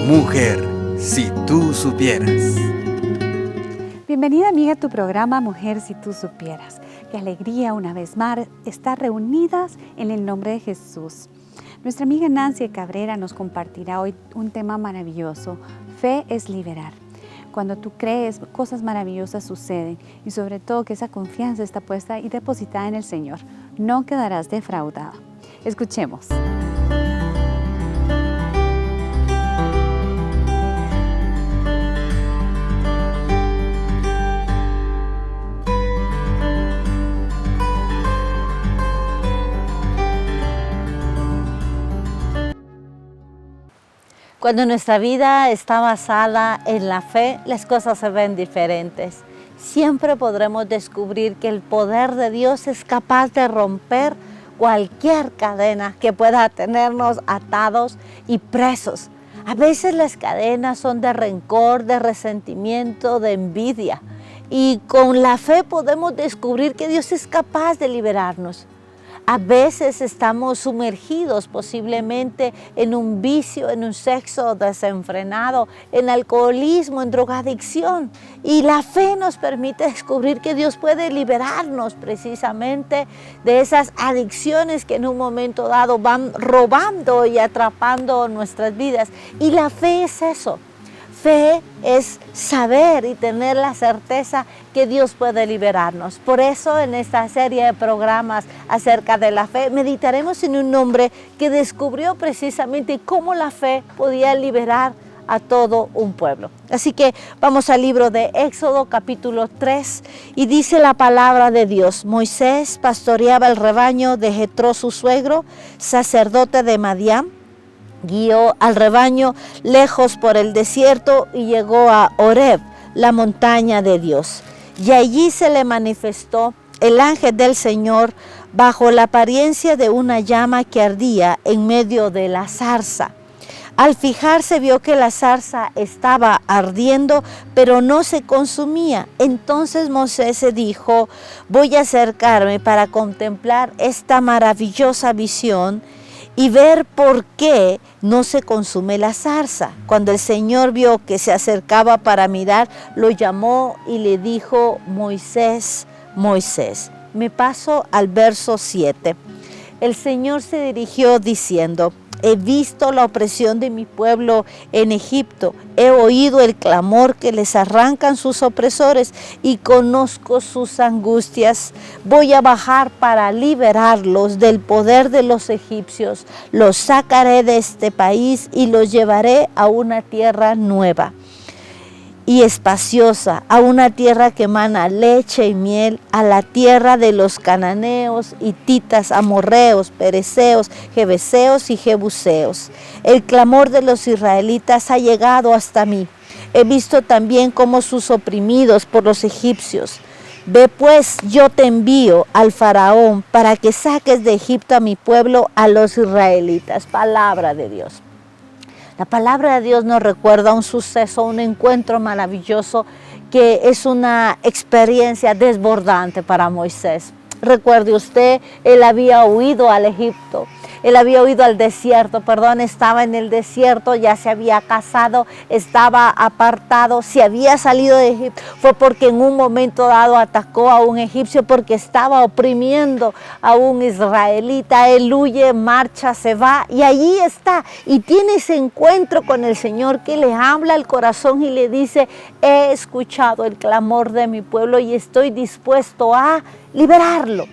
Mujer, si tú supieras. Bienvenida amiga a tu programa Mujer, si tú supieras. Qué alegría una vez más estar reunidas en el nombre de Jesús. Nuestra amiga Nancy Cabrera nos compartirá hoy un tema maravilloso. Fe es liberar. Cuando tú crees, cosas maravillosas suceden y sobre todo que esa confianza está puesta y depositada en el Señor. No quedarás defraudada. Escuchemos. Cuando nuestra vida está basada en la fe, las cosas se ven diferentes. Siempre podremos descubrir que el poder de Dios es capaz de romper cualquier cadena que pueda tenernos atados y presos. A veces las cadenas son de rencor, de resentimiento, de envidia. Y con la fe podemos descubrir que Dios es capaz de liberarnos. A veces estamos sumergidos posiblemente en un vicio, en un sexo desenfrenado, en alcoholismo, en drogadicción. Y la fe nos permite descubrir que Dios puede liberarnos precisamente de esas adicciones que en un momento dado van robando y atrapando nuestras vidas. Y la fe es eso. Fe es saber y tener la certeza que Dios puede liberarnos. Por eso en esta serie de programas acerca de la fe, meditaremos en un hombre que descubrió precisamente cómo la fe podía liberar a todo un pueblo. Así que vamos al libro de Éxodo capítulo 3 y dice la palabra de Dios. Moisés pastoreaba el rebaño de Jetro su suegro, sacerdote de Madián. Guió al rebaño lejos por el desierto y llegó a Horeb, la montaña de Dios. Y allí se le manifestó el ángel del Señor bajo la apariencia de una llama que ardía en medio de la zarza. Al fijarse vio que la zarza estaba ardiendo, pero no se consumía. Entonces Moisés se dijo, voy a acercarme para contemplar esta maravillosa visión y ver por qué no se consume la zarza. Cuando el Señor vio que se acercaba para mirar, lo llamó y le dijo, Moisés, Moisés. Me paso al verso 7. El Señor se dirigió diciendo, he visto la opresión de mi pueblo en Egipto, he oído el clamor que les arrancan sus opresores y conozco sus angustias. Voy a bajar para liberarlos del poder de los egipcios, los sacaré de este país y los llevaré a una tierra nueva y espaciosa, a una tierra que emana leche y miel, a la tierra de los cananeos, hititas, amorreos, pereceos, jebeseos y jebuseos. El clamor de los israelitas ha llegado hasta mí. He visto también cómo sus oprimidos por los egipcios. Ve pues, yo te envío al faraón para que saques de Egipto a mi pueblo, a los israelitas. Palabra de Dios. La palabra de Dios nos recuerda un suceso, un encuentro maravilloso que es una experiencia desbordante para Moisés. Recuerde usted, él había huido al Egipto. Él había huido al desierto, estaba en el desierto, ya se había casado, estaba apartado, se había salido de Egipto. Fue porque en un momento dado atacó a un egipcio porque estaba oprimiendo a un israelita. Él huye, marcha, se va y allí está. Y tiene ese encuentro con el Señor que le habla al corazón y le dice, he escuchado el clamor de mi pueblo y estoy dispuesto a liberarlo.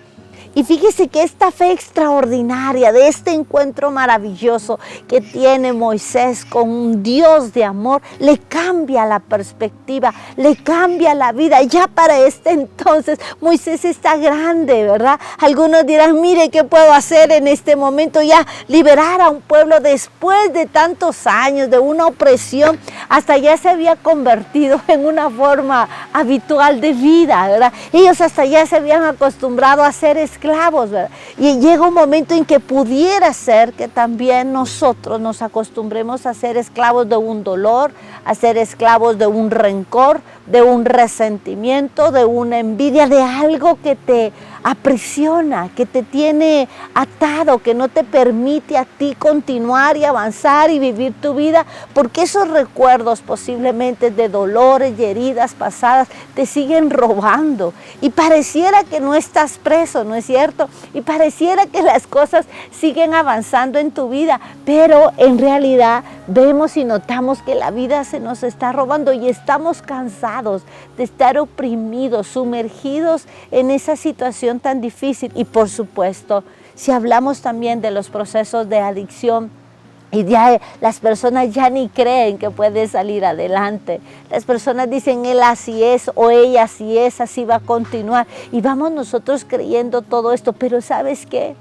Y fíjese que esta fe extraordinaria de este encuentro maravilloso que tiene Moisés con un Dios de amor, le cambia la perspectiva, le cambia la vida. Ya para este entonces Moisés está grande, ¿verdad? Algunos dirán, mire, ¿qué puedo hacer en este momento? Ya liberar a un pueblo después de tantos años, de una opresión, hasta ya se había convertido en una forma habitual de vida, ¿verdad? Ellos hasta ya se habían acostumbrado a ser esclavos, ¿verdad? Y llega un momento en que pudiera ser que también nosotros nos acostumbremos a ser esclavos de un dolor, a ser esclavos de un rencor, de un resentimiento, de una envidia, de algo que te aprisiona, que te tiene atado, que no te permite a ti continuar y avanzar y vivir tu vida, porque esos recuerdos posiblemente de dolores y heridas pasadas te siguen robando y pareciera que no estás preso, ¿no es cierto? Y pareciera que las cosas siguen avanzando en tu vida, pero en realidad vemos y notamos que la vida se nos está robando y estamos cansados de estar oprimidos, sumergidos en esa situación tan difícil. Y por supuesto, si hablamos también de los procesos de adicción, y ya las personas ya ni creen que puede salir adelante. Las personas dicen, él así es o ella así es, así va a continuar. Y vamos nosotros creyendo todo esto, pero ¿sabes qué?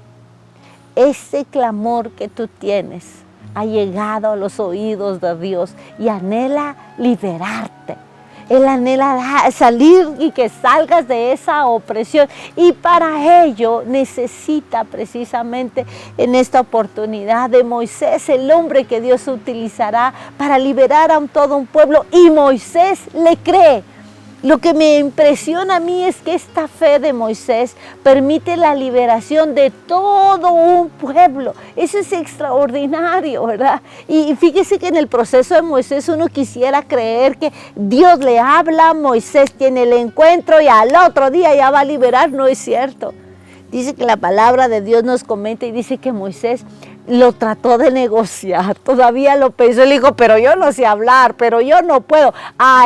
Ese clamor que tú tienes ha llegado a los oídos de Dios y anhela liberarte. Él anhela salir y que salgas de esa opresión. Y para ello necesita precisamente en esta oportunidad de Moisés, el hombre que Dios utilizará para liberar a todo un pueblo. Y Moisés le cree. Lo que me impresiona a mí es que esta fe de Moisés permite la liberación de todo un pueblo. Eso es extraordinario, ¿verdad? Y fíjese que en el proceso de Moisés uno quisiera creer que Dios le habla, Moisés tiene el encuentro y al otro día ya va a liberar. No es cierto. Dice que la palabra de Dios nos comenta y dice que Moisés lo trató de negociar, todavía lo pensó, él dijo, pero yo no sé hablar, pero yo no puedo.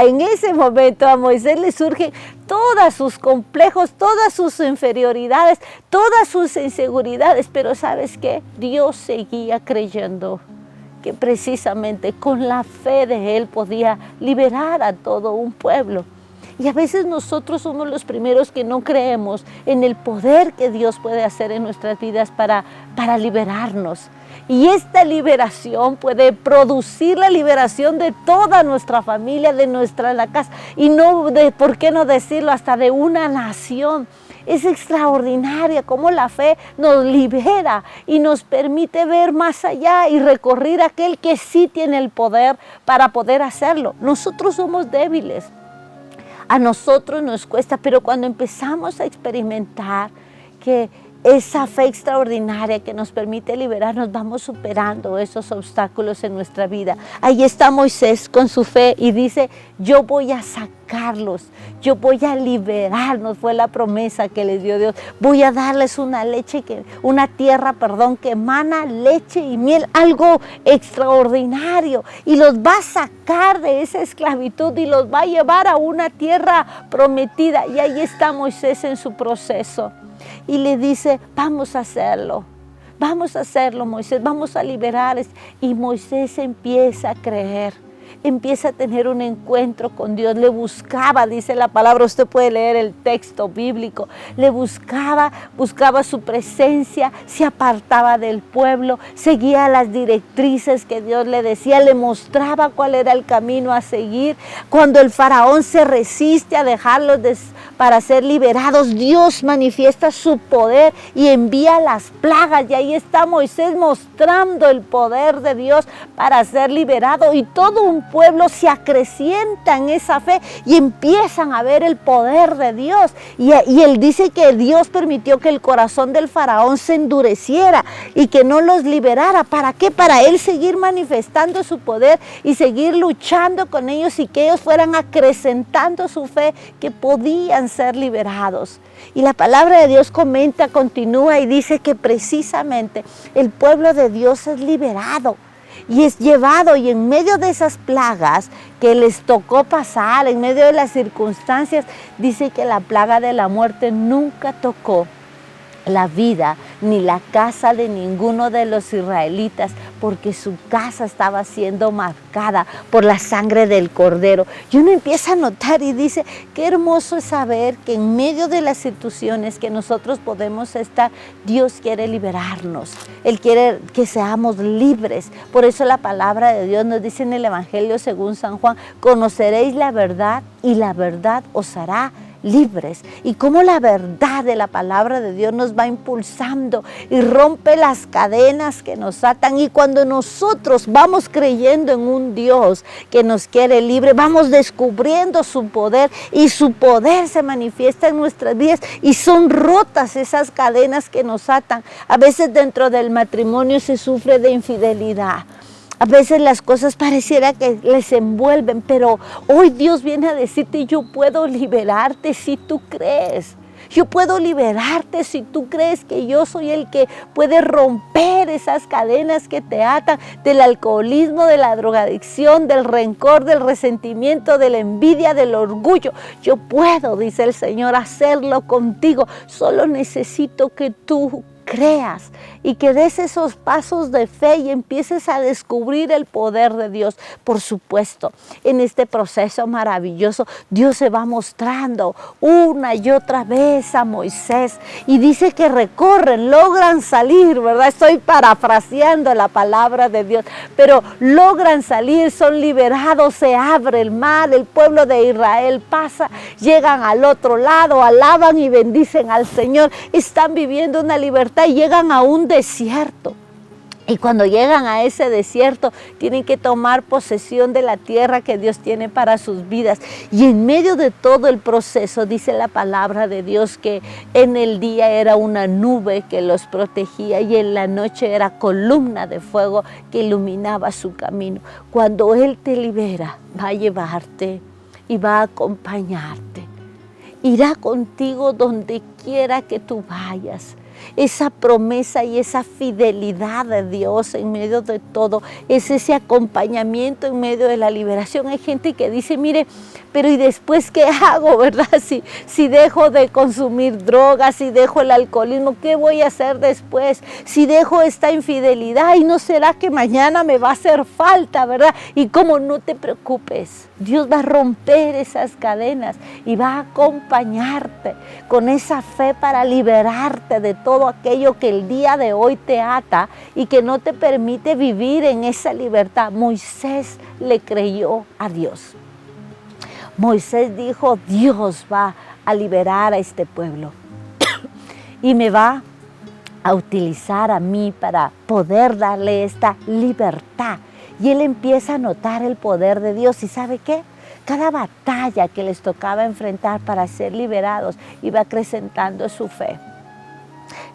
En ese momento a Moisés le surgen todos sus complejos, todas sus inferioridades, todas sus inseguridades, pero ¿sabes qué? Dios seguía creyendo que precisamente con la fe de él podía liberar a todo un pueblo. Y a veces nosotros somos los primeros que no creemos en el poder que Dios puede hacer en nuestras vidas para liberarnos. Y esta liberación puede producir la liberación de toda nuestra familia, de la casa, y no, ¿por qué no decirlo? Hasta de una nación. Es extraordinaria cómo la fe nos libera y nos permite ver más allá y recorrer aquel que sí tiene el poder para poder hacerlo. Nosotros somos débiles. A nosotros nos cuesta, pero cuando empezamos a experimentar que esa fe extraordinaria que nos permite liberarnos, vamos superando esos obstáculos en nuestra vida. Ahí está Moisés con su fe y dice, yo voy a sacarlos, yo voy a liberarnos, fue la promesa que les dio Dios. Voy a darles una tierra que emana leche y miel, algo extraordinario. Y los va a sacar de esa esclavitud y los va a llevar a una tierra prometida. Y ahí está Moisés en su proceso. Y le dice, vamos a hacerlo, Moisés, vamos a liberar. Y Moisés empieza a creer, empieza a tener un encuentro con Dios. Le buscaba, dice la palabra, usted puede leer el texto bíblico, le buscaba su presencia, se apartaba del pueblo, seguía las directrices que Dios le decía, le mostraba cuál era el camino a seguir. Cuando el faraón se resiste a dejarlos para ser liberados, Dios manifiesta su poder y envía las plagas. Y ahí está Moisés mostrando el poder de Dios para ser liberado. Y todo un pueblo se acrecienta en esa fe y empiezan a ver el poder de Dios. Y él dice que Dios permitió que el corazón del faraón se endureciera y que no los liberara. ¿Para qué? Para él seguir manifestando su poder y seguir luchando con ellos y que ellos fueran acrecentando su fe, que podían ser liberados. Y la palabra de Dios continúa y dice que precisamente el pueblo de Dios es liberado y es llevado, y en medio de esas plagas que les tocó pasar, en medio de las circunstancias, dice que la plaga de la muerte nunca tocó la vida ni la casa de ninguno de los israelitas, porque su casa estaba siendo marcada por la sangre del Cordero. Y uno empieza a notar y dice, qué hermoso es saber que en medio de las situaciones que nosotros podemos estar, Dios quiere liberarnos. Él quiere que seamos libres. Por eso la palabra de Dios nos dice en el Evangelio según San Juan, conoceréis la verdad y la verdad os hará libres, y cómo la verdad de la palabra de Dios nos va impulsando y rompe las cadenas que nos atan. Y cuando nosotros vamos creyendo en un Dios que nos quiere libre, vamos descubriendo su poder, y su poder se manifiesta en nuestras vidas y son rotas esas cadenas que nos atan. A veces dentro del matrimonio se sufre de infidelidad. A veces las cosas pareciera que les envuelven, pero hoy Dios viene a decirte: yo puedo liberarte si tú crees. Yo puedo liberarte si tú crees que yo soy el que puede romper esas cadenas que te atan, del alcoholismo, de la drogadicción, del rencor, del resentimiento, de la envidia, del orgullo. Yo puedo, dice el Señor, hacerlo contigo. Solo necesito que tú creas y que des esos pasos de fe y empieces a descubrir el poder de Dios. Por supuesto, en este proceso maravilloso, Dios se va mostrando una y otra vez a Moisés, y dice que recorren, logran salir, ¿verdad? Estoy parafraseando la palabra de Dios, pero logran salir, son liberados, se abre el mar, el pueblo de Israel pasa, llegan al otro lado, alaban y bendicen al Señor, están viviendo una libertad y llegan a un desierto. Y cuando llegan a ese desierto, tienen que tomar posesión de la tierra que Dios tiene para sus vidas. Y en medio de todo el proceso, dice la palabra de Dios que en el día era una nube que los protegía y en la noche era columna de fuego que iluminaba su camino. Cuando Él te libera, va a llevarte y va a acompañarte. Irá contigo donde quiera que tú vayas. Esa promesa y esa fidelidad de Dios en medio de todo, es ese acompañamiento en medio de la liberación. Hay gente que dice: mire, pero ¿y después qué hago, verdad? Si dejo de consumir drogas, si dejo el alcoholismo, ¿qué voy a hacer después? Si dejo esta infidelidad, ¿y no será que mañana me va a hacer falta, verdad? Y como no te preocupes, Dios va a romper esas cadenas y va a acompañarte con esa fe para liberarte de todo aquello que el día de hoy te ata y que no te permite vivir en esa libertad. Moisés le creyó a Dios. Moisés dijo: Dios va a liberar a este pueblo y me va a utilizar a mí para poder darle esta libertad. Y él empieza a notar el poder de Dios. ¿Y sabe qué? Cada batalla que les tocaba enfrentar para ser liberados iba acrecentando su fe.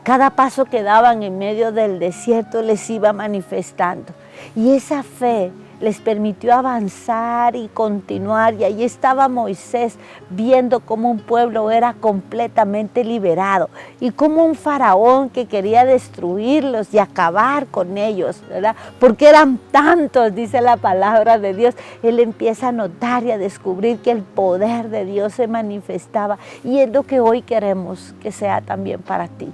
Cada paso que daban en medio del desierto les iba manifestando. Y esa fe les permitió avanzar y continuar. Y ahí estaba Moisés viendo cómo un pueblo era completamente liberado y cómo un faraón que quería destruirlos y acabar con ellos, ¿verdad? Porque eran tantos, dice la palabra de Dios. Él empieza a notar y a descubrir que el poder de Dios se manifestaba, y es lo que hoy queremos que sea también para ti.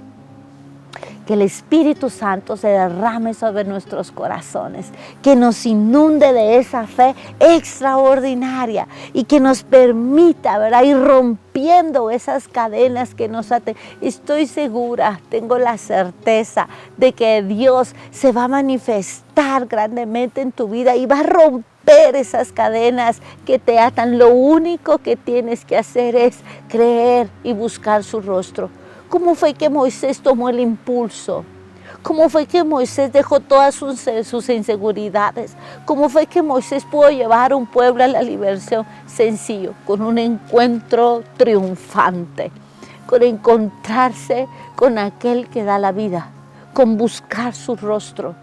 Que el Espíritu Santo se derrame sobre nuestros corazones, que nos inunde de esa fe extraordinaria y que nos permita, ¿verdad?, ir rompiendo esas cadenas que nos aten. Estoy segura, tengo la certeza de que Dios se va a manifestar grandemente en tu vida y va a romper esas cadenas que te atan. Lo único que tienes que hacer es creer y buscar su rostro. ¿Cómo fue que Moisés tomó el impulso? ¿Cómo fue que Moisés dejó todas sus inseguridades? ¿Cómo fue que Moisés pudo llevar a un pueblo a la liberación? Sencillo, con un encuentro triunfante, con encontrarse con aquel que da la vida, con buscar su rostro.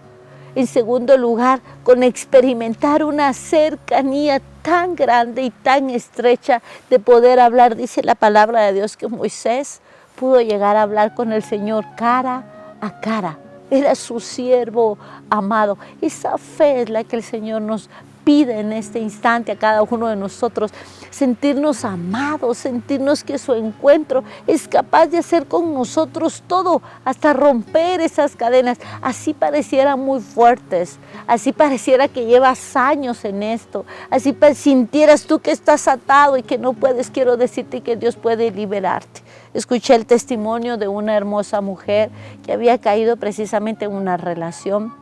En segundo lugar, con experimentar una cercanía tan grande y tan estrecha de poder hablar. Dice la palabra de Dios que Moisés pudo llegar a hablar con el Señor cara a cara. Era su siervo amado. Esa fe es la que el Señor nos pide en este instante a cada uno de nosotros. Sentirnos amados, sentirnos que su encuentro es capaz de hacer con nosotros todo, hasta romper esas cadenas. Así parecieran muy fuertes, así pareciera que llevas años en esto, así sintieras tú que estás atado y que no puedes. Quiero decirte que Dios puede liberarte. Escuché el testimonio de una hermosa mujer que había caído precisamente en una relación.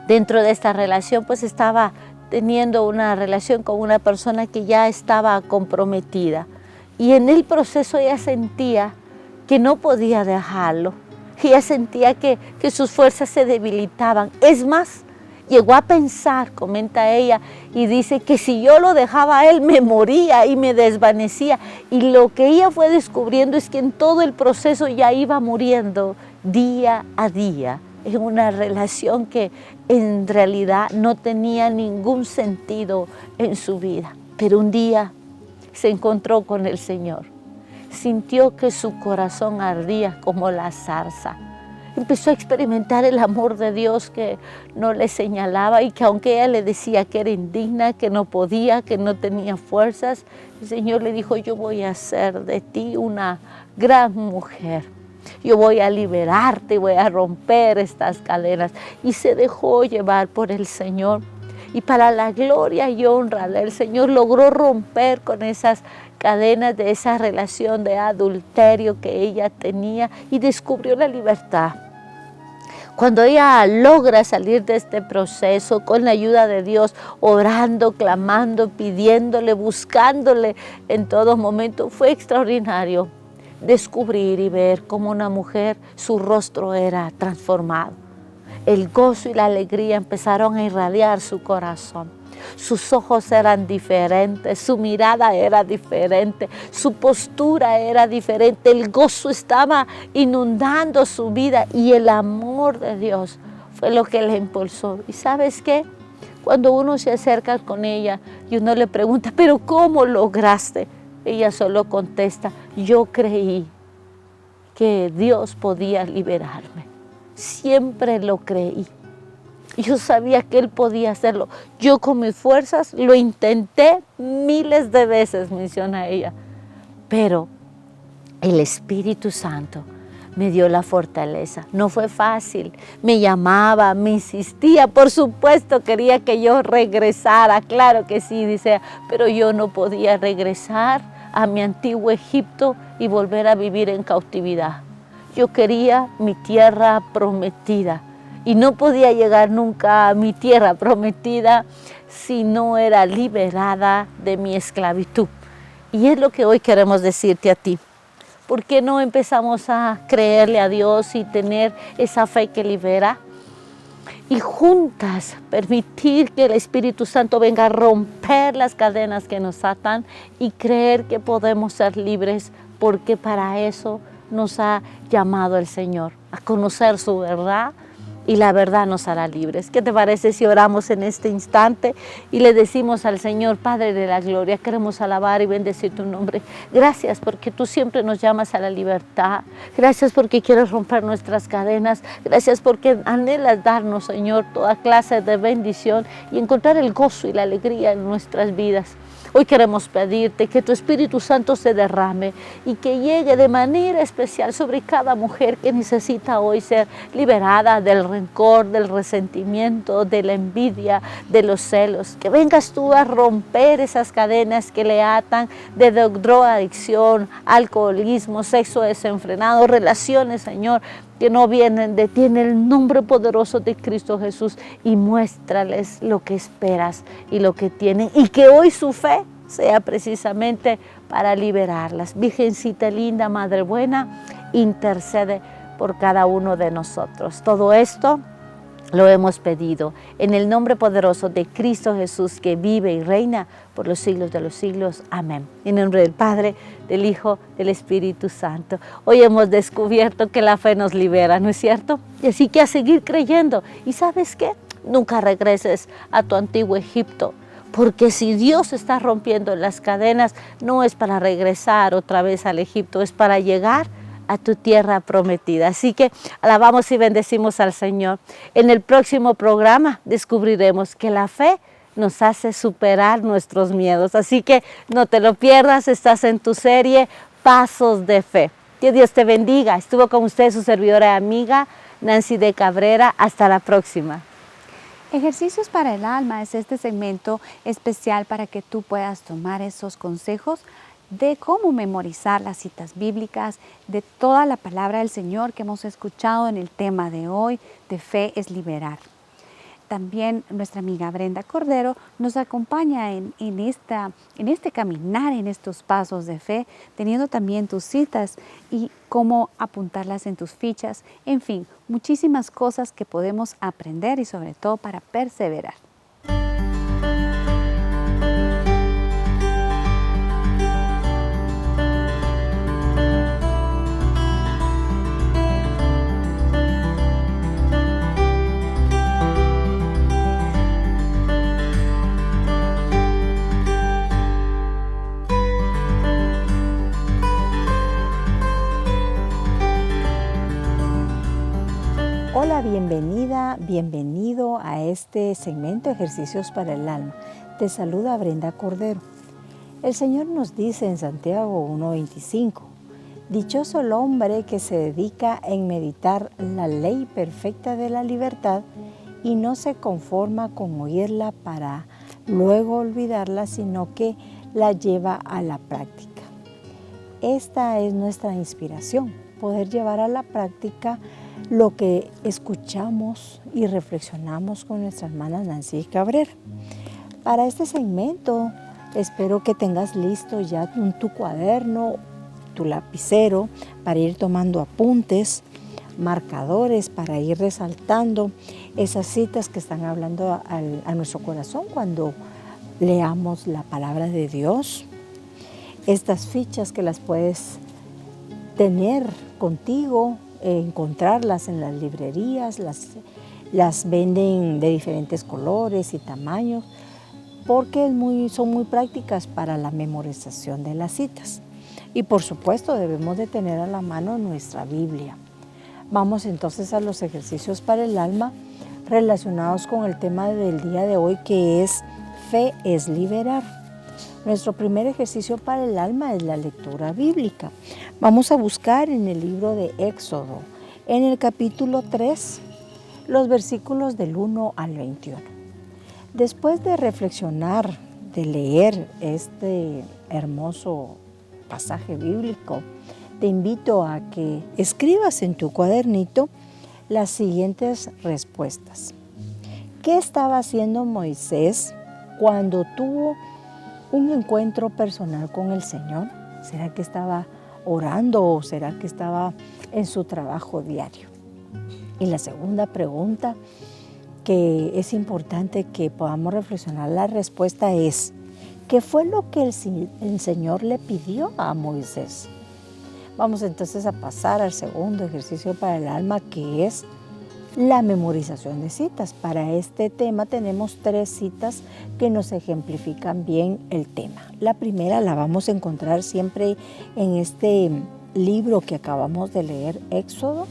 Dentro de esta relación pues estaba teniendo una relación con una persona que ya estaba comprometida. Y en el proceso ella sentía que no podía dejarlo. Ella sentía que sus fuerzas se debilitaban. Es más, llegó a pensar, comenta ella, y dice que si yo lo dejaba a él, me moría y me desvanecía. Y lo que ella fue descubriendo es que en todo el proceso ya iba muriendo día a día, en una relación que en realidad no tenía ningún sentido en su vida. Pero un día se encontró con el Señor. Sintió que su corazón ardía como la zarza. Empezó a experimentar el amor de Dios que no le señalaba y que aunque ella le decía que era indigna, que no podía, que no tenía fuerzas, el Señor le dijo: yo voy a hacer de ti una gran mujer. Yo voy a liberarte, voy a romper estas cadenas. Y se dejó llevar por el Señor. Y para la gloria y honra del Señor logró romper con esas cadenas de esa relación de adulterio que ella tenía y descubrió la libertad. Cuando ella logra salir de este proceso con la ayuda de Dios, orando, clamando, pidiéndole, buscándole en todo momento, fue extraordinario descubrir y ver cómo una mujer, su rostro era transformado. El gozo y la alegría empezaron a irradiar su corazón. Sus ojos eran diferentes, su mirada era diferente, su postura era diferente. El gozo estaba inundando su vida y el amor de Dios fue lo que le impulsó. ¿Y sabes qué? Cuando uno se acerca con ella y uno le pregunta: ¿pero cómo lograste? Ella solo contesta: yo creí que Dios podía liberarme. Siempre lo creí. Yo sabía que Él podía hacerlo. Yo con mis fuerzas lo intenté miles de veces, menciona ella. Pero el Espíritu Santo me dio la fortaleza. No fue fácil. Me llamaba, me insistía. Por supuesto quería que yo regresara. Claro que sí, dice. Pero yo no podía regresar a mi antiguo Egipto y volver a vivir en cautividad. Yo quería mi tierra prometida. Y no podía llegar nunca a mi tierra prometida si no era liberada de mi esclavitud. Y es lo que hoy queremos decirte a ti. ¿Por qué no empezamos a creerle a Dios y tener esa fe que libera? Y juntas permitir que el Espíritu Santo venga a romper las cadenas que nos atan y creer que podemos ser libres, porque para eso nos ha llamado el Señor, a conocer su verdad. Y la verdad nos hará libres. ¿Qué te parece si oramos en este instante y le decimos al Señor: Padre de la gloria, queremos alabar y bendecir tu nombre? Gracias porque tú siempre nos llamas a la libertad. Gracias porque quieres romper nuestras cadenas. Gracias porque anhelas darnos, Señor, toda clase de bendición y encontrar el gozo y la alegría en nuestras vidas. Hoy queremos pedirte que tu Espíritu Santo se derrame y que llegue de manera especial sobre cada mujer que necesita hoy ser liberada del rencor, del resentimiento, de la envidia, de los celos. Que vengas tú a romper esas cadenas que le atan de drogadicción, alcoholismo, sexo desenfrenado, relaciones, Señor, que no vienen de ti, en el nombre poderoso de Cristo Jesús, y muéstrales lo que esperas y lo que tienen, y que hoy su fe sea precisamente para liberarlas. Virgencita linda, Madre buena, intercede por cada uno de nosotros. Todo esto lo hemos pedido en el nombre poderoso de Cristo Jesús, que vive y reina por los siglos de los siglos. Amén. En el nombre del Padre, del Hijo, del Espíritu Santo. Hoy hemos descubierto que la fe nos libera, ¿no es cierto? Y así que a seguir creyendo. ¿Y sabes qué? Nunca regreses a tu antiguo Egipto. Porque si Dios está rompiendo las cadenas, no es para regresar otra vez al Egipto, es para llegar a tu tierra prometida. Así que alabamos y bendecimos al Señor. En el próximo programa descubriremos que la fe nos hace superar nuestros miedos. Así que no te lo pierdas, estás en tu serie Pasos de Fe. Que Dios te bendiga. Estuvo con usted su servidora y amiga Nancy de Cabrera. Hasta la próxima. Ejercicios para el alma es este segmento especial para que tú puedas tomar esos consejos de cómo memorizar las citas bíblicas, de toda la palabra del Señor que hemos escuchado en el tema de hoy, de fe es liberar. también nuestra amiga Brenda Cordero nos acompaña en este caminar, en estos pasos de fe, teniendo también tus citas y cómo apuntarlas en tus fichas. En fin, muchísimas cosas que podemos aprender y sobre todo para perseverar. Hola, bienvenida, bienvenido a este segmento Ejercicios para el Alma. Te saluda Brenda Cordero. El Señor nos dice en Santiago 1:25, dichoso el hombre que se dedica en meditar la ley perfecta de la libertad y no se conforma con oírla para luego olvidarla, sino que la lleva a la práctica. Esta es nuestra inspiración, poder llevar a la práctica lo que escuchamos y reflexionamos con nuestra hermana Nancy Cabrera. Para este segmento espero que tengas listo ya tu cuaderno, tu lapicero para ir tomando apuntes, marcadores para ir resaltando esas citas que están hablando a nuestro corazón cuando leamos la palabra de Dios. Estas fichas que las puedes tener contigo, encontrarlas en las librerías, las venden de diferentes colores y tamaños, porque son muy prácticas para la memorización de las citas. Y por supuesto debemos de tener a la mano nuestra Biblia. Vamos entonces a los ejercicios para el alma relacionados con el tema del día de hoy, que es Fe es liberar. Nuestro primer ejercicio para el alma es la lectura bíblica. Vamos a buscar en el libro de Éxodo, en el capítulo 3, los versículos del 1 al 21. Después de reflexionar, de leer este hermoso pasaje bíblico, te invito a que escribas en tu cuadernito las siguientes respuestas. ¿Qué estaba haciendo Moisés cuando tuvo un encuentro personal con el Señor? ¿Será que estaba orando o será que estaba en su trabajo diario? Y la segunda pregunta que es importante que podamos reflexionar, la respuesta es: ¿qué fue lo que el Señor le pidió a Moisés? Vamos entonces a pasar al segundo ejercicio para el alma, que es la memorización de citas. Para este tema tenemos 3 citas que nos ejemplifican bien el tema. La primera la vamos a encontrar siempre en este libro que acabamos de leer, Éxodo,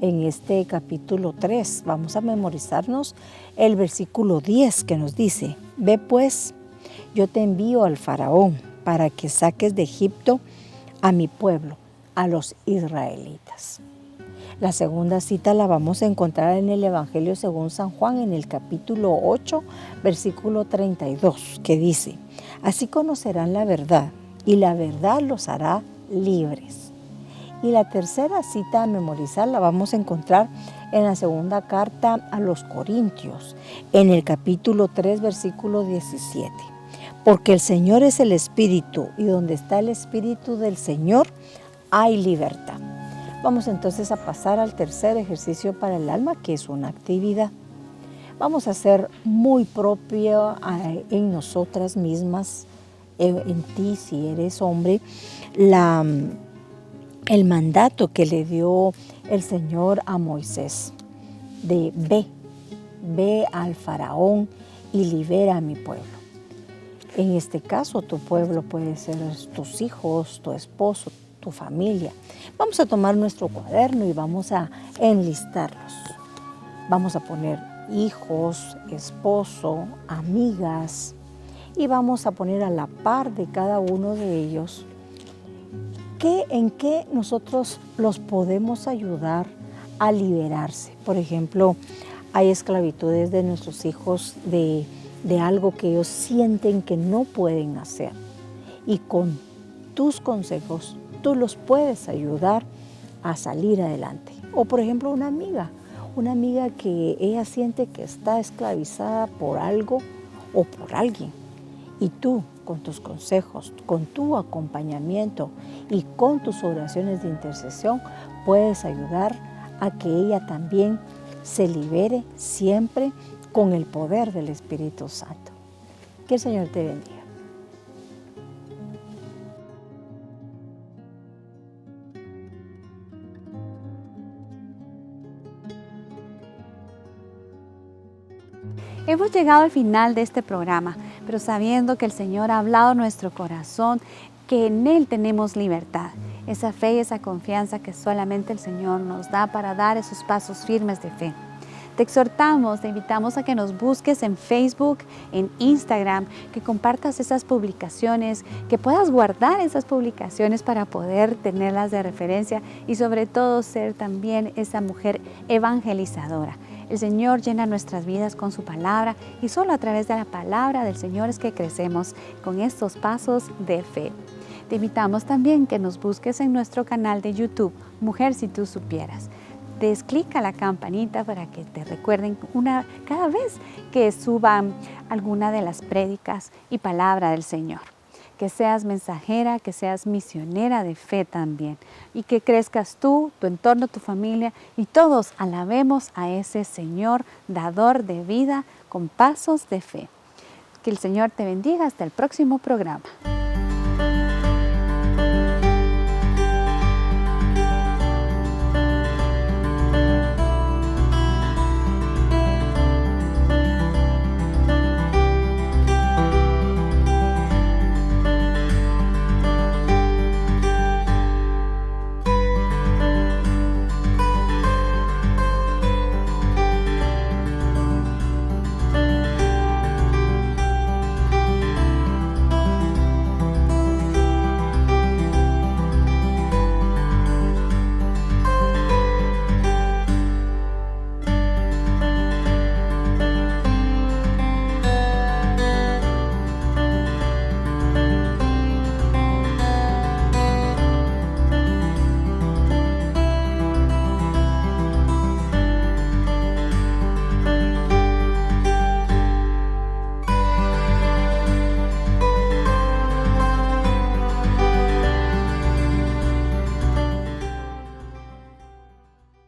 en este capítulo 3. Vamos a memorizarnos el versículo 10 que nos dice: Ve pues, yo te envío al faraón para que saques de Egipto a mi pueblo, a los israelitas. La segunda cita la vamos a encontrar en el Evangelio según San Juan, en el capítulo 8, versículo 32, que dice: así conocerán la verdad, y la verdad los hará libres. Y la tercera cita a memorizar la vamos a encontrar en la segunda carta a los Corintios, en el capítulo 3, versículo 17. Porque el Señor es el Espíritu, y donde está el Espíritu del Señor hay libertad. Vamos entonces a pasar al tercer ejercicio para el alma, que es una actividad. Vamos a hacer muy propio en nosotras mismas, en ti si eres hombre, el mandato que le dio el Señor a Moisés de ve al faraón y libera a mi pueblo. En este caso, tu pueblo puede ser tus hijos, tu esposo, tu familia. Vamos a tomar nuestro cuaderno y vamos a enlistarlos. Vamos a poner hijos, esposo, amigas, y vamos a poner a la par de cada uno de ellos en qué nosotros los podemos ayudar a liberarse. Por ejemplo, hay esclavitudes de nuestros hijos de algo que ellos sienten que no pueden hacer, y con tus consejos tú los puedes ayudar a salir adelante. O por ejemplo, una amiga Una amiga que ella siente que está esclavizada por algo o por alguien. Y tú, con tus consejos, con tu acompañamiento y con tus oraciones de intercesión, puedes ayudar a que ella también se libere siempre con el poder del Espíritu Santo. Que el Señor te bendiga. Hemos llegado al final de este programa, pero sabiendo que el Señor ha hablado a nuestro corazón, que en Él tenemos libertad, esa fe y esa confianza que solamente el Señor nos da para dar esos pasos firmes de fe. Te exhortamos, te invitamos a que nos busques en Facebook, en Instagram, que compartas esas publicaciones, que puedas guardar esas publicaciones para poder tenerlas de referencia y sobre todo ser también esa mujer evangelizadora. El Señor llena nuestras vidas con su palabra y solo a través de la palabra del Señor es que crecemos con estos pasos de fe. Te invitamos también que nos busques en nuestro canal de YouTube, Mujer si tú supieras. Des clic a la campanita para que te recuerden cada vez que suban alguna de las prédicas y palabra del Señor. Que seas mensajera, que seas misionera de fe también y que crezcas tú, tu entorno, tu familia y todos alabemos a ese Señor dador de vida con pasos de fe. Que el Señor te bendiga hasta el próximo programa.